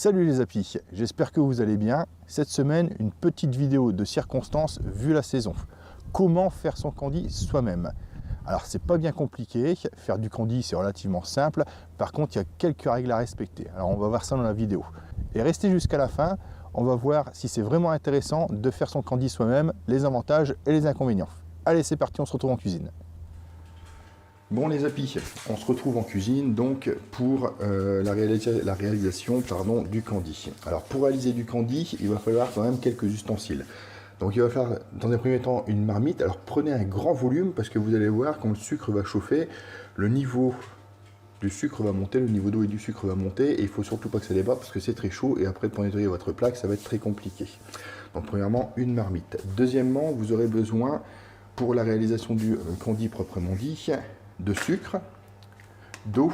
Salut les apis, j'espère que vous allez bien. Cette semaine, une petite vidéo de circonstances vu la saison. Comment faire son candy soi-même? Alors c'est pas bien compliqué, faire du candy c'est relativement simple. Par contre, il y a quelques règles à respecter. Alors on va voir ça dans la vidéo. Et restez jusqu'à la fin, on va voir si c'est vraiment intéressant de faire son candy soi-même, les avantages et les inconvénients. Allez, c'est parti, on se retrouve en cuisine. Bon les apis, on se retrouve en cuisine donc pour la réalisation du candy. Alors pour réaliser du candy, il va falloir quand même quelques ustensiles. Donc il va falloir dans un premier temps une marmite. Alors prenez un grand volume parce que vous allez voir quand le sucre va chauffer, le niveau du sucre va monter, le niveau d'eau et du sucre va monter et il faut surtout pas que ça déborde parce que c'est très chaud et après pour nettoyer votre plaque ça va être très compliqué. Donc premièrement une marmite. Deuxièmement vous aurez besoin pour la réalisation du candy proprement dit de sucre, d'eau,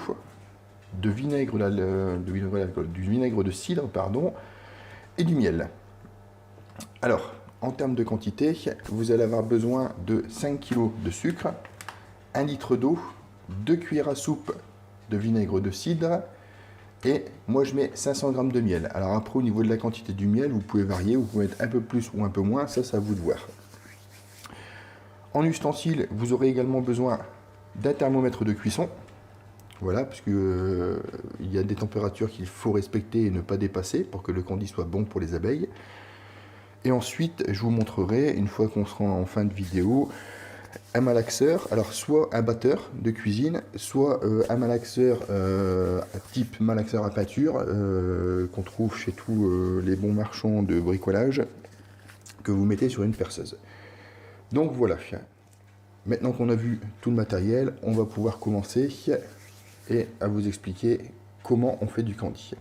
de vinaigre, du vinaigre de cidre, pardon, et du miel. Alors, en termes de quantité, vous allez avoir besoin de 5 kg de sucre, 1 litre d'eau, 2 cuillères à soupe de vinaigre de cidre, et moi je mets 500 g de miel. Alors après, au niveau de la quantité du miel, vous pouvez varier, vous pouvez mettre un peu plus ou un peu moins, ça c'est à vous de voir. En ustensile, vous aurez également besoin d'un thermomètre de cuisson, voilà, parce que il y a des températures qu'il faut respecter et ne pas dépasser pour que le candy soit bon pour les abeilles. Et ensuite, je vous montrerai, une fois qu'on sera en fin de vidéo, un malaxeur, alors soit un batteur de cuisine, soit un malaxeur type malaxeur à peinture qu'on trouve chez tous les bons marchands de bricolage, que vous mettez sur une perceuse. Donc voilà. Maintenant qu'on a vu tout le matériel, on va pouvoir commencer et à vous expliquer comment on fait du candy.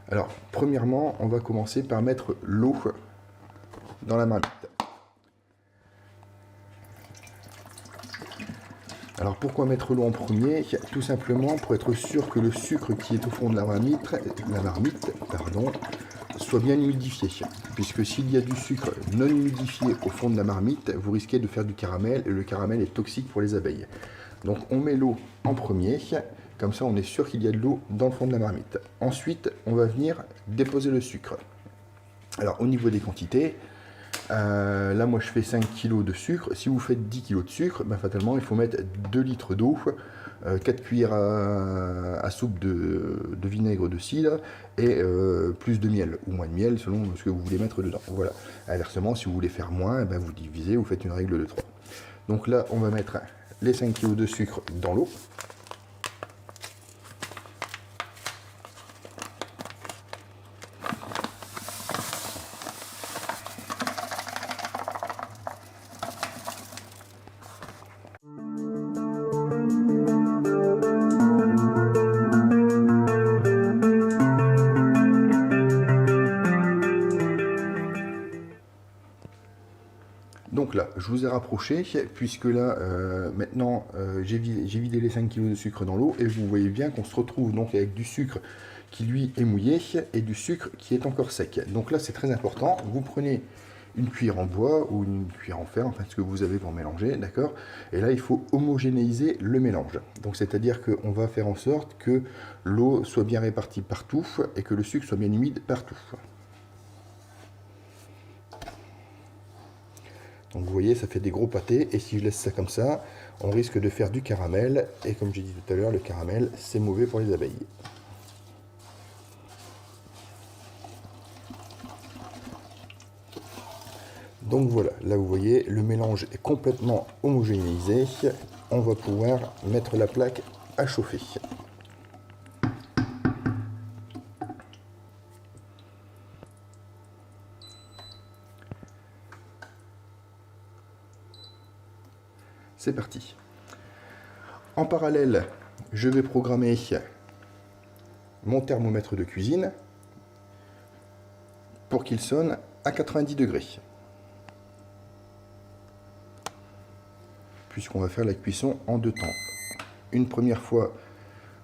Alors, premièrement, on va commencer par mettre l'eau dans la marmite. Alors, pourquoi mettre l'eau en premier? Tout simplement pour être sûr que le sucre qui est au fond de la marmite, soit bien humidifié. Puisque s'il y a du sucre non humidifié au fond de la marmite, vous risquez de faire du caramel et le caramel est toxique pour les abeilles. Donc on met l'eau en premier, comme ça on est sûr qu'il y a de l'eau dans le fond de la marmite. Ensuite, on va venir déposer le sucre. Alors au niveau des quantités, là moi je fais 5 kg de sucre. Si vous faites 10 kg de sucre, ben, fatalement il faut mettre 2 litres d'eau, 4 cuillères à soupe de vinaigre de cidre et plus de miel ou moins de miel selon ce que vous voulez mettre dedans. Voilà. Inversement, si vous voulez faire moins, ben, vous divisez, vous faites une règle de 3. Donc là on va mettre les 5 kg de sucre dans l'eau. Donc là, je vous ai rapproché, puisque là, maintenant, j'ai vidé les 5 kg de sucre dans l'eau, et vous voyez bien qu'on se retrouve donc avec du sucre qui, lui, est mouillé, et du sucre qui est encore sec. Donc là, c'est très important, vous prenez une cuillère en bois, ou une cuillère en fer, enfin, ce que vous avez pour mélanger, d'accord? Et là, il faut homogénéiser le mélange. Donc, c'est-à-dire qu'on va faire en sorte que l'eau soit bien répartie partout, et que le sucre soit bien humide partout. Donc vous voyez, ça fait des gros pâtés, et si je laisse ça comme ça, on risque de faire du caramel, et comme j'ai dit tout à l'heure, le caramel, c'est mauvais pour les abeilles. Donc voilà, là vous voyez, le mélange est complètement homogénéisé, on va pouvoir mettre la plaque à chauffer. C'est parti. En parallèle, je vais programmer mon thermomètre de cuisine pour qu'il sonne à 90 degrés. Puisqu'on va faire la cuisson en deux temps. Une première fois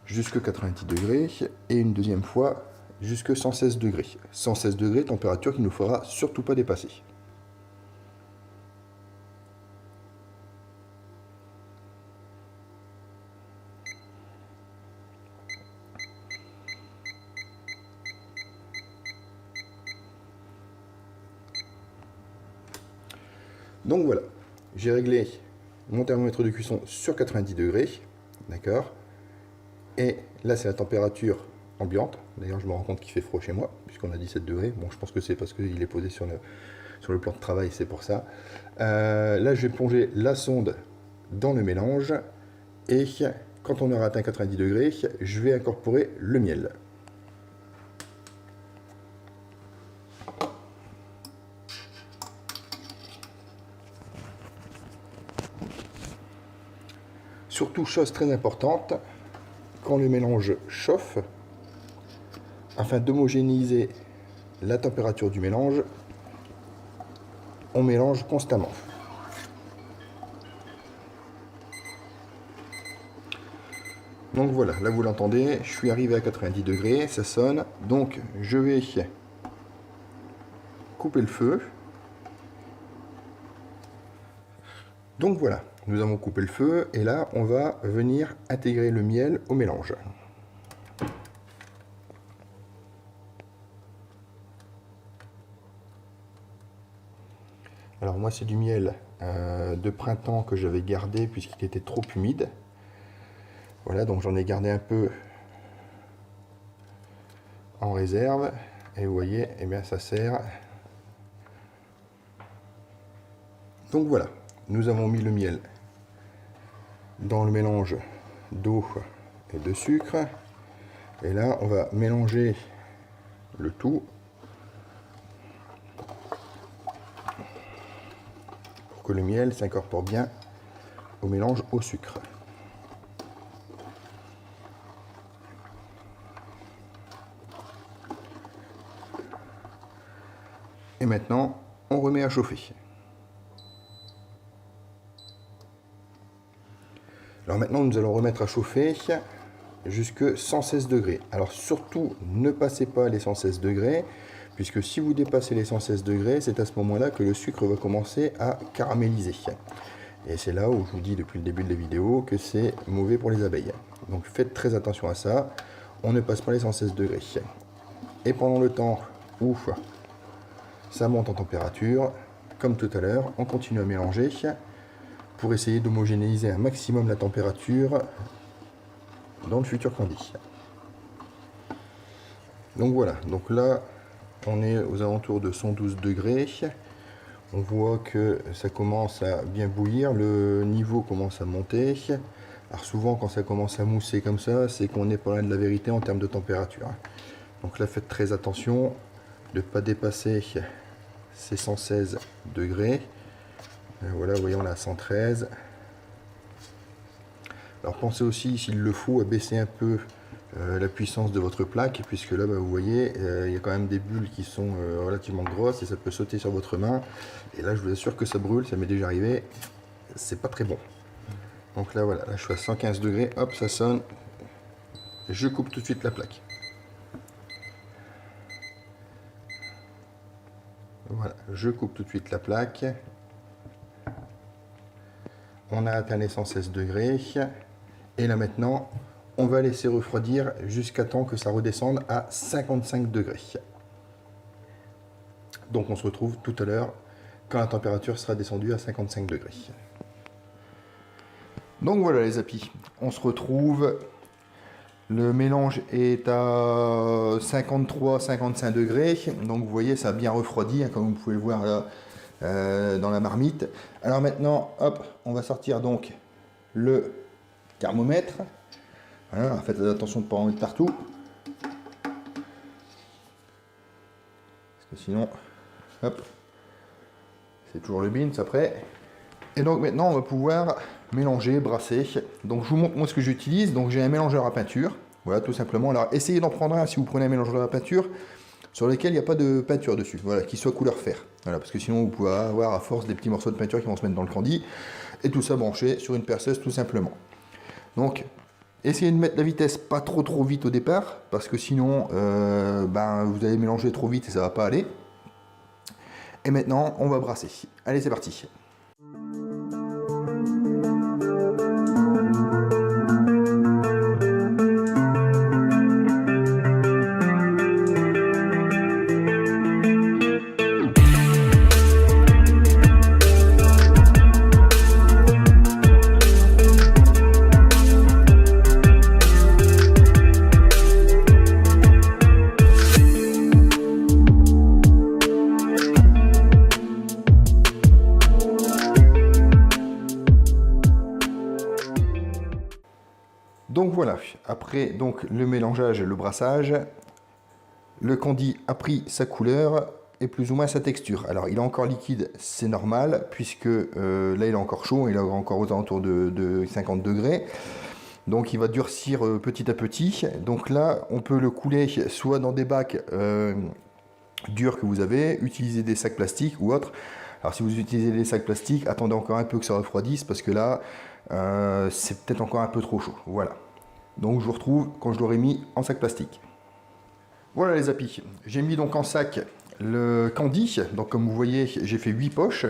jusqu'à 90 degrés et une deuxième fois jusqu'à 116 degrés. 116 degrés, température qu'il ne faudra surtout pas dépasser. Donc voilà, j'ai réglé mon thermomètre de cuisson sur 90 degrés, d'accord. Et là c'est la température ambiante. D'ailleurs je me rends compte qu'il fait froid chez moi, puisqu'on a 17 degrés. Bon, je pense que c'est parce qu'il est posé sur le plan de travail, c'est pour ça. Là je vais plonger la sonde dans le mélange, et quand on aura atteint 90 degrés, je vais incorporer le miel. Surtout, chose très importante, quand le mélange chauffe, afin d'homogénéiser la température du mélange, on mélange constamment. Donc voilà, là vous l'entendez, je suis arrivé à 90 degrés, ça sonne. Donc je vais couper le feu. Donc voilà, nous avons coupé le feu et là on va venir intégrer le miel au mélange. Alors moi c'est du miel de printemps que j'avais gardé puisqu'il était trop humide. Voilà, donc j'en ai gardé un peu en réserve et vous voyez, eh bien ça sert. Donc voilà, nous avons mis le miel dans le mélange d'eau et de sucre. Et là, on va mélanger le tout pour que le miel s'incorpore bien au mélange au sucre. Et maintenant, on remet à chauffer. Alors maintenant, nous allons remettre à chauffer jusque 116 degrés. Alors surtout, ne passez pas les 116 degrés, puisque si vous dépassez les 116 degrés, c'est à ce moment-là que le sucre va commencer à caraméliser. Et c'est là où je vous dis depuis le début de la vidéo que c'est mauvais pour les abeilles. Donc faites très attention à ça, on ne passe pas les 116 degrés. Et pendant le temps où ça monte en température, comme tout à l'heure, on continue à mélanger pour essayer d'homogénéiser un maximum la température dans le futur candy. Donc voilà, donc là on est aux alentours de 112 degrés. On voit que ça commence à bien bouillir, le niveau commence à monter. Alors souvent quand ça commence à mousser comme ça, c'est qu'on n'est pas loin de la vérité en termes de température. Donc là faites très attention de ne pas dépasser ces 116 degrés. Voilà, voyons là, 113. Alors pensez aussi, s'il le faut, à baisser un peu la puissance de votre plaque, puisque là, vous voyez, il y a quand même des bulles qui sont relativement grosses et ça peut sauter sur votre main. Et là, je vous assure que ça brûle, ça m'est déjà arrivé. C'est pas très bon. Donc là, voilà, là, je suis à 115 degrés, hop, ça sonne. Je coupe tout de suite la plaque. Voilà, je coupe tout de suite la plaque. On a atteint les 116 degrés. Et là maintenant, on va laisser refroidir jusqu'à temps que ça redescende à 55 degrés. Donc on se retrouve tout à l'heure quand la température sera descendue à 55 degrés. Donc voilà les apis, on se retrouve. Le mélange est à 53-55 degrés, donc vous voyez ça a bien refroidi, hein, comme vous pouvez le voir là dans la marmite. Alors maintenant, hop, on va sortir donc le thermomètre. Voilà, faites attention de ne pas en mettre partout, parce que sinon, hop, c'est toujours le beans après. Et donc maintenant on va pouvoir mélanger, brasser. Donc je vous montre moi ce que j'utilise. Donc j'ai un mélangeur à peinture, voilà tout simplement. Alors essayez d'en prendre un si vous prenez un mélangeur à peinture sur lequel il n'y a pas de peinture dessus, voilà, qui soit couleur fer. Voilà, parce que sinon vous pouvez avoir à force des petits morceaux de peinture qui vont se mettre dans le candy. Et tout ça branché sur une perceuse tout simplement. Donc essayez de mettre la vitesse pas trop vite au départ, parce que sinon vous allez mélanger trop vite et ça va pas aller. Et maintenant on va brasser. Allez, c'est parti. voilà, après donc le mélangeage et le brassage, le candy a pris sa couleur et plus ou moins sa texture. Alors il est encore liquide, c'est normal, puisque là il est encore chaud, il est encore aux alentours de 50 degrés. Donc il va durcir petit à petit. Donc là, on peut le couler soit dans des bacs durs que vous avez, utiliser des sacs plastiques ou autres. Alors si vous utilisez des sacs plastiques, attendez encore un peu que ça refroidisse parce que là, c'est peut-être encore un peu trop chaud. Voilà. Donc je vous retrouve quand je l'aurai mis en sac plastique. Voilà les apis. J'ai mis donc en sac le candy. Donc comme vous voyez, j'ai fait 8 poches.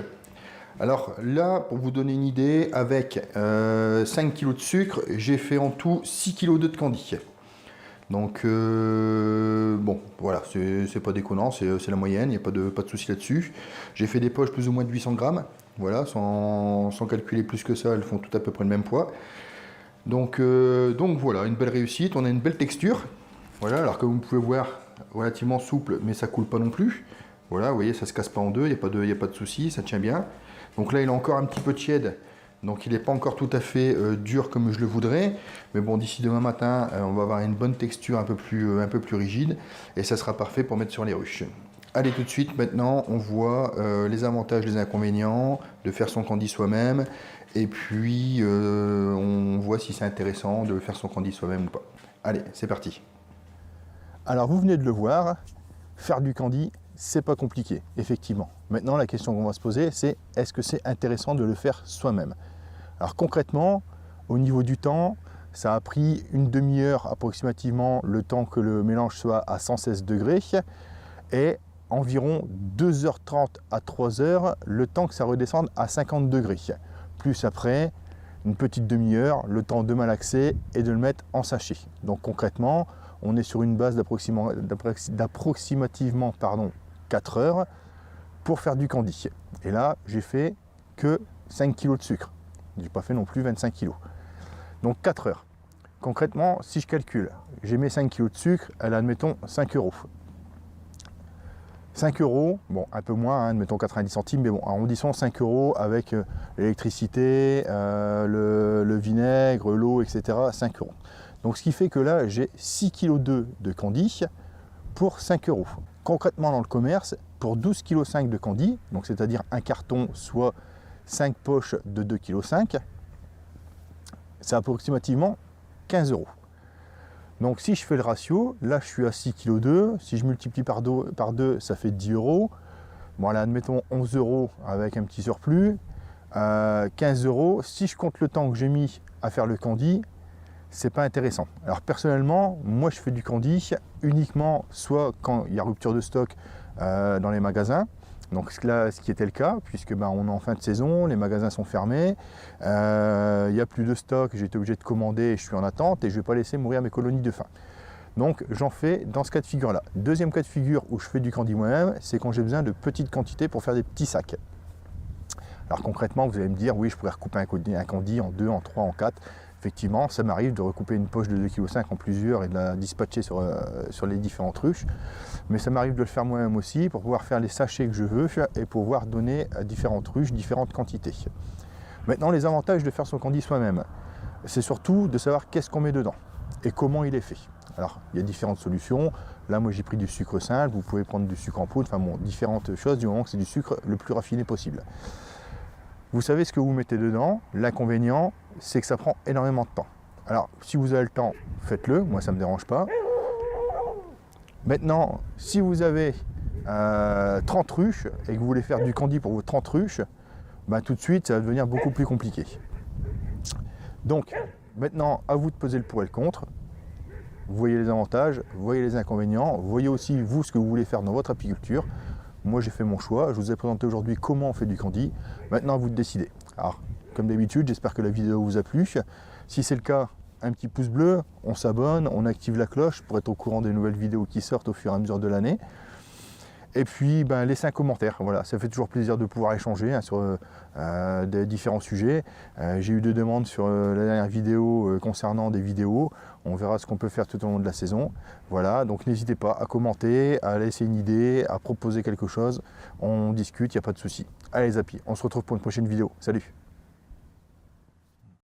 Alors là, pour vous donner une idée, avec 5 kg de sucre, j'ai fait en tout 6 kg de candy. Donc bon, voilà, c'est pas déconnant, c'est la moyenne, il n'y a pas de souci là-dessus. J'ai fait des poches plus ou moins de 800 grammes, voilà, sans calculer plus que ça, elles font tout à peu près le même poids. Donc voilà, une belle réussite, on a une belle texture. Voilà, alors que vous pouvez voir, relativement souple, mais ça coule pas non plus. Voilà, vous voyez, ça se casse pas en deux, il n'y a pas de souci, ça tient bien. Donc là, il a encore un petit peu tiède, donc il n'est pas encore tout à fait dur comme je le voudrais. Mais bon, d'ici demain matin, on va avoir une bonne texture un peu plus rigide, et ça sera parfait pour mettre sur les ruches. Allez, tout de suite, maintenant, on voit les avantages, les inconvénients de faire son candy soi-même, et puis on voit si c'est intéressant de faire son candy soi-même ou pas. Allez, c'est parti. Alors, vous venez de le voir, faire du candy, c'est pas compliqué, effectivement. Maintenant, la question qu'on va se poser, c'est est-ce que c'est intéressant de le faire soi-même? Alors concrètement, au niveau du temps, ça a pris une demi-heure approximativement le temps que le mélange soit à 116 degrés et environ 2h30 à 3h le temps que ça redescende à 50 degrés. Plus après, une petite demi-heure, le temps de malaxer et de le mettre en sachet. Donc concrètement, on est sur une base d'approximativement 4 heures pour faire du candy. Et là, j'ai fait que 5 kg de sucre. J'ai pas fait non plus 25 kg. Donc 4 heures. Concrètement, si je calcule, j'ai mes 5 kg de sucre, elle a, admettons, 5 euros. 5 euros, bon, un peu moins, hein, admettons 90 centimes, mais bon, arrondissons 5 euros avec l'électricité, le vinaigre, l'eau, etc. 5 euros. Donc ce qui fait que là, j'ai 6 kg de candy pour 5 euros. Concrètement, dans le commerce, pour 12,5 kg de candy, donc c'est-à-dire un carton, soit 5 poches de 2,5 kg, c'est approximativement 15 euros. Donc si je fais le ratio, là je suis à 6,2 kg, si je multiplie par 2, ça fait 10 euros. Bon là, admettons 11 euros avec un petit surplus, 15 euros. Si je compte le temps que j'ai mis à faire le candy, c'est pas intéressant. Alors personnellement, moi je fais du candy uniquement soit quand il y a rupture de stock dans les magasins, donc là ce qui était le cas, puisque on est en fin de saison, les magasins sont fermés, il n'y a plus de stock, j'ai été obligé de commander et je suis en attente et je ne vais pas laisser mourir mes colonies de faim. Donc j'en fais dans ce cas de figure là. Deuxième cas de figure où je fais du candy moi-même, c'est quand j'ai besoin de petites quantités pour faire des petits sacs. Alors concrètement, vous allez me dire, oui, je pourrais recouper un candy en 2, en 3, en 4. Effectivement, ça m'arrive de recouper une poche de 2,5 kg en plusieurs et de la dispatcher sur les différentes ruches. Mais ça m'arrive de le faire moi-même aussi pour pouvoir faire les sachets que je veux et pouvoir donner à différentes ruches différentes quantités. Maintenant, les avantages de faire son candy soi-même, c'est surtout de savoir qu'est-ce qu'on met dedans et comment il est fait. Alors, il y a différentes solutions. Là, moi, j'ai pris du sucre simple. Vous pouvez prendre du sucre en poudre. Enfin bon, différentes choses du moment que c'est du sucre le plus raffiné possible. Vous savez ce que vous mettez dedans. L'inconvénient, c'est que ça prend énormément de temps. Alors, si vous avez le temps, faites-le. Moi, ça ne me dérange pas. Maintenant, si vous avez 30 ruches et que vous voulez faire du candy pour vos 30 ruches, tout de suite, ça va devenir beaucoup plus compliqué. Donc, maintenant, à vous de peser le pour et le contre. Vous voyez les avantages, vous voyez les inconvénients, vous voyez aussi, vous, ce que vous voulez faire dans votre apiculture. Moi, j'ai fait mon choix. Je vous ai présenté aujourd'hui comment on fait du candy. Maintenant, à vous de décider. Alors, comme d'habitude, j'espère que la vidéo vous a plu. Si c'est le cas, un petit pouce bleu, on s'abonne, on active la cloche pour être au courant des nouvelles vidéos qui sortent au fur et à mesure de l'année. Et puis, laissez un commentaire. Voilà, ça fait toujours plaisir de pouvoir échanger sur des différents sujets. J'ai eu des demandes sur la dernière vidéo concernant des vidéos. On verra ce qu'on peut faire tout au long de la saison. Voilà, donc n'hésitez pas à commenter, à laisser une idée, à proposer quelque chose. On discute, il n'y a pas de souci. Allez les apis, on se retrouve pour une prochaine vidéo. Salut!